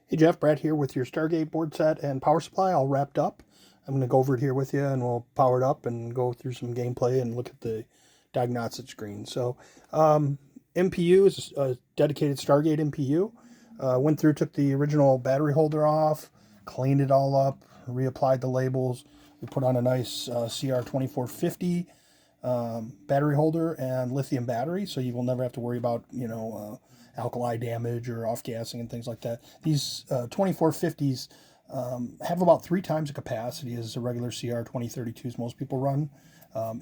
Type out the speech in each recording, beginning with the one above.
Hey Jeff, Brad here with your Stargate board set and power supply all wrapped up. I'm going to go over it here with you and we'll power it up and go through some gameplay and look at the diagnostic screen. MPU is a dedicated Stargate MPU. Went through, took the original battery holder off, cleaned it all up, reapplied the labels. We put on a nice CR2450 battery holder and lithium battery, so you will never have to worry about alkali damage or off gassing and things like that. These 2450s have about 3 times the capacity as a regular CR 2032s most people run.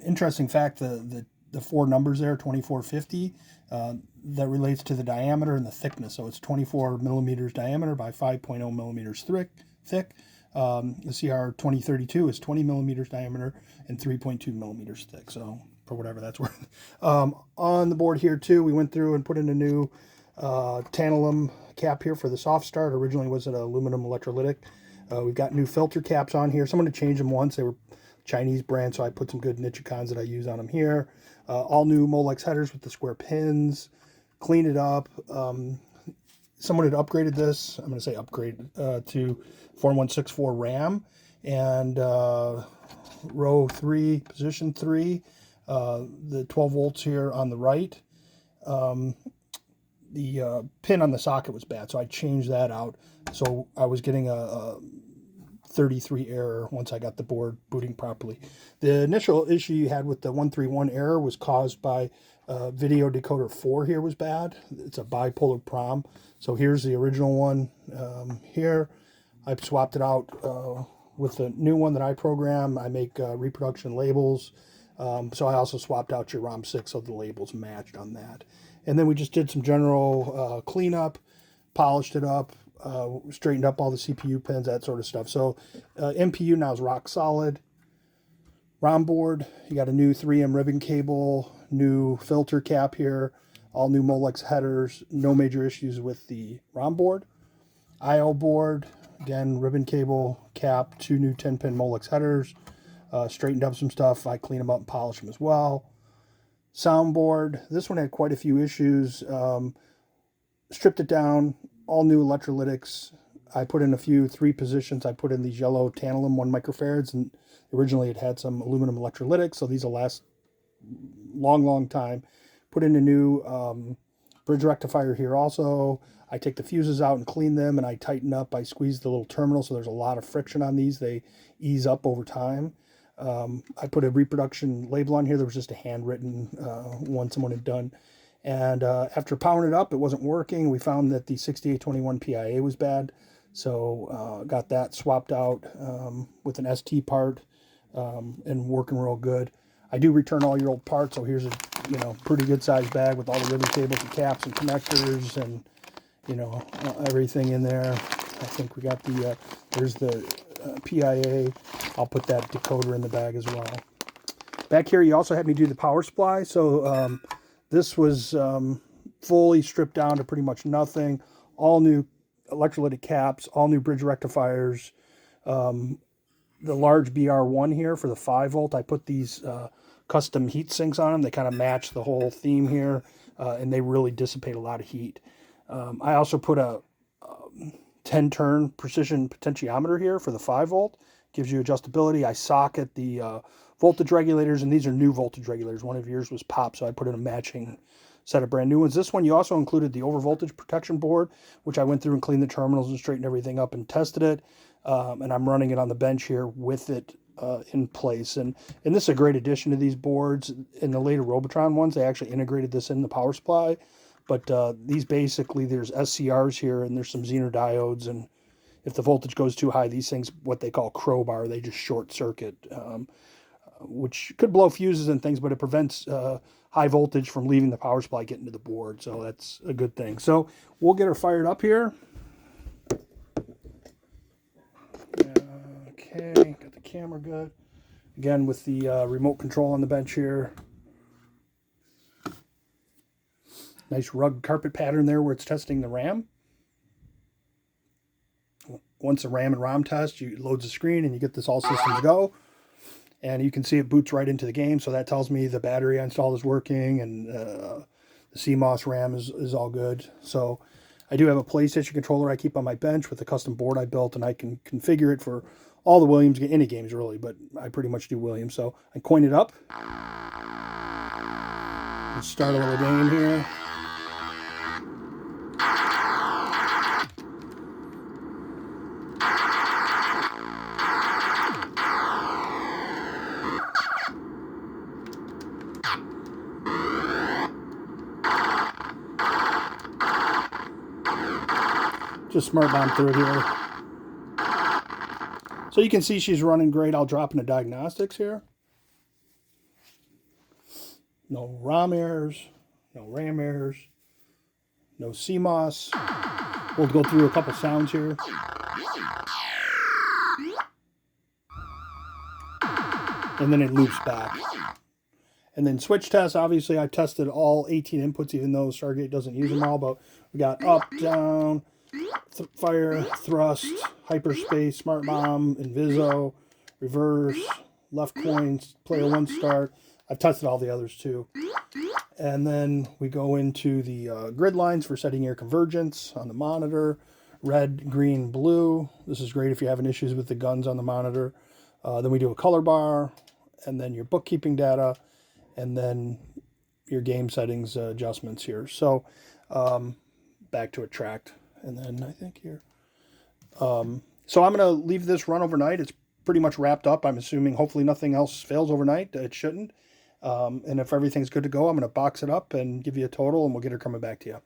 Interesting fact: the 4 numbers there, 2450, that relates to the diameter and the thickness. So it's 24 millimeters diameter by 5.0 millimeters thick. The CR 2032 is 20 millimeters diameter and 3.2 millimeters thick. So for whatever that's worth. On the board here too, we went through and put in a new tantalum cap here for the soft start. Originally was an aluminum electrolytic. We've got new filter caps on here. Someone had changed them once. They were Chinese brand, so I put some good Nichicons that I use on them here. All new Molex headers with the square pins. Cleaned it up. Someone had upgraded this. I'm going to say upgraded to 4164 RAM and row 3, position 3. The 12 volts here on the right. The pin on the socket was bad, so I changed that out. So I was getting a 33 error once I got the board booting properly. The initial issue you had with the 131 error was caused by video decoder 4 here was bad. It's a bipolar prom. So here's the original one here. I swapped it out with the new one that I program. I make reproduction labels. So I also swapped out your ROM 6 so the labels matched on that. And then we just did some general cleanup, polished it up, straightened up all the CPU pins, that sort of stuff. So MPU now is rock solid. ROM board, you got a new 3M ribbon cable, new filter cap here, all new Molex headers, no major issues with the ROM board. IO board, again, ribbon cable, cap, 2 new 10-pin Molex headers, straightened up some stuff. I clean them up and polish them as well. Soundboard, this one had quite a few issues. Stripped it down, all new electrolytics. I put in 3 positions. I put in these yellow tantalum 1 microfarads, and originally it had some aluminum electrolytics, so these will last long time. Put in a new bridge rectifier here also. I take the fuses out and clean them, and I tighten up. I squeeze the little terminal, so there's a lot of friction on these. They ease up over time. I put a reproduction label on here. There was just a handwritten one someone had done. And after powering it up, it wasn't working. We found that the 6821 PIA was bad. So got that swapped out with an ST part and working real good. I do return all your old parts. So here's a pretty good sized bag with all the ribbon cables and caps and connectors and everything in there. I think we got there's the PIA. I'll put that decoder in the bag as well. Back here, you also had me do the power supply. So this was fully stripped down to pretty much nothing. All new electrolytic caps, all new bridge rectifiers. The large BR1 here for the 5 volt, I put these custom heat sinks on them. They kind of match the whole theme here, and they really dissipate a lot of heat. I also put a 10-turn precision potentiometer here for the 5 volt. Gives you adjustability. I socket the voltage regulators, and these are new voltage regulators. One of yours was popped, so I put in a matching set of brand new ones. This one, you also included the overvoltage protection board, which I went through and cleaned the terminals and straightened everything up and tested it. And I'm running it on the bench here with it in place. And this is a great addition to these boards. In the later Robotron ones, they actually integrated this in the power supply. But these basically, there's SCRs here, and there's some Zener diodes, and if the voltage goes too high, these things, what they call crowbar, they just short circuit, which could blow fuses and things, but it prevents high voltage from leaving the power supply, getting to the board. So that's a good thing. So we'll get her fired up here. Okay, got the camera good. Again, with the remote control on the bench here. Nice rug carpet pattern there where it's testing the RAM. Once the RAM and ROM test, you loads the screen and you get this all systems go. And you can see it boots right into the game. So that tells me the battery I installed is working and the CMOS RAM is all good. So I do have a PlayStation controller I keep on my bench with a custom board I built, and I can configure it for all the Williams, any games really, but I pretty much do Williams. So I coin it up. Let's start a little game here. Just smart bomb through it here. So you can see she's running great. I'll drop into diagnostics here. No ROM errors, no RAM errors, no CMOS. We'll go through a couple sounds here. And then it loops back. And then switch tests, obviously I tested all 18 inputs, even though Stargate doesn't use them all, but we got up, down, fire, thrust, hyperspace, smart bomb, inviso, reverse, left coins, player one start. I've tested all the others too. And then we go into the grid lines for setting your convergence on the monitor. Red, green, blue. This is great if you're having issues with the guns on the monitor. Then we do a color bar, and then your bookkeeping data, and then your game settings adjustments here. So back to attract, and then I think here. So I'm going to leave this run overnight. It's pretty much wrapped up. I'm assuming hopefully nothing else fails overnight. It shouldn't. And if everything's good to go, I'm going to box it up and give you a total, and we'll get her coming back to you.